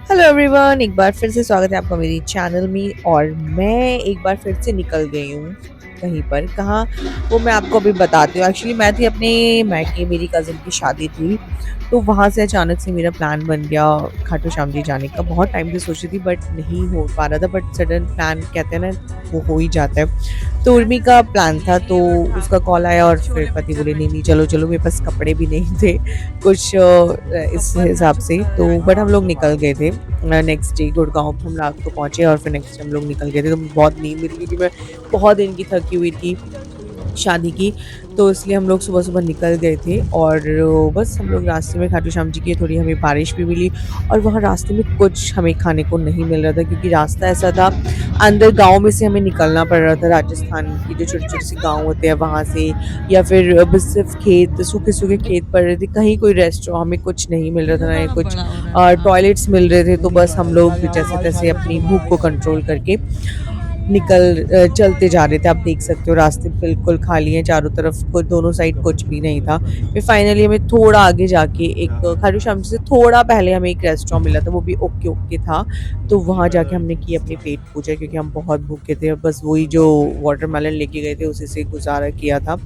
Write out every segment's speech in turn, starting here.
Hello everyone, एक बार फिर से स्वागत है आपका मेरी चैनल में। और मैं एक बार फिर से निकल गई हूँ कहीं पर। कहाँ वो मैं आपको अभी बताती हूँ। एक्चुअली मैं थी अपने मायके, मेरी कज़न की शादी थी, तो वहाँ से अचानक से मेरा प्लान बन गया खाटू श्याम जी जाने का। बहुत टाइम से सोची थी बट नहीं हो पा रहा था, बट सडन प्लान कहते हैं ना, वो हो ही जाता है। तो उर्मी का प्लान था, तो उसका कॉल आया और फिर पति बोले नहीं नहीं चलो चलो। मेरे पास कपड़े भी नहीं थे कुछ इस हिसाब से, तो बट हम लोग निकल गए थे। नेक्स्ट डे गुड़गांव हम रात को पहुंचे और फिर नेक्स्ट डे हम लोग निकल गए थे। तो मुझे बहुत नींद मिली क्योंकि मैं बहुत दिन की थकी हुई थी शादी की। तो इसलिए हम लोग सुबह-सुबह निकल गए थे और बस हम लोग रास्ते में खाटू श्याम जी की थोड़ी हमें बारिश भी मिली और वहाँ रास्ते में कुछ हमें खाने को नहीं मिल रहा था क्योंकि रास्ता ऐसा था, अंदर गाँव में से हमें निकलना पड़ रहा था। राजस्थान की जो छोटे-छोटे से गाँव होते हैं वहाँ से, या फिर बस सिर्फ खेत, सूखे-सूखे खेत पड़ रहे थे। कहीं कोई रेस्टोरेंट हमें कुछ नहीं मिल रहा था, ना ही कुछ टॉयलेट्स मिल रहे थे। तो बस हम लोग जैसे-तैसे अपनी भूख को कंट्रोल करके चलते जा रहे थे। आप देख सकते हो रास्ते बिल्कुल खाली हैं, चारों तरफ को दोनों साइड कुछ भी नहीं था। फिर फाइनली हमें थोड़ा आगे जाके एक खाटू श्याम जी से थोड़ा पहले हमें एक रेस्टोरेंट मिला था, वो भी ओके-ओके था। तो वहाँ जाके हमने की अपनी पेट पूजा क्योंकि हम बहुत भूखे थे। बस वही जो वाटरमेलन लेके गए थे उसी से गुज़ारा किया था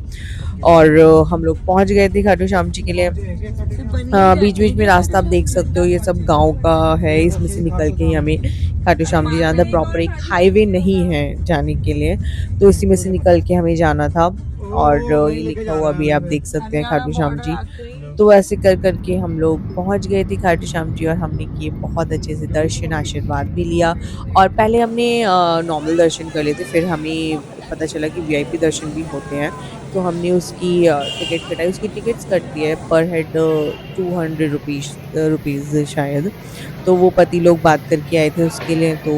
और हम लोग पहुँच गए थे खाटू श्याम जी के लिए। बीच-बीच में रास्ता आप देख सकते हो, ये सब गाँव का है, इसमें से निकल के ही हमें खाटू श्याम जी जाना था। प्रॉपर एक हाईवे नहीं है जाने के लिए, तो इसी में से निकल के हमें जाना था। और ये लिखा हुआ भी आप देख सकते हैं खाटू श्याम जी। तो ऐसे कर के हम लोग पहुँच गए थे खाटू श्याम जी और हमने किए बहुत अच्छे से दर्शन, आशीर्वाद भी लिया। और पहले हमने नॉर्मल दर्शन कर लिए थे, फिर हमें पता चला कि वीआईपी दर्शन भी होते हैं। तो हमने उसकी टिकट कटाई। उसकी टिकट्स कटती है पर हेड 200 रुपीज़ शायद। तो वो पति लोग बात करके आए थे उसके लिए, तो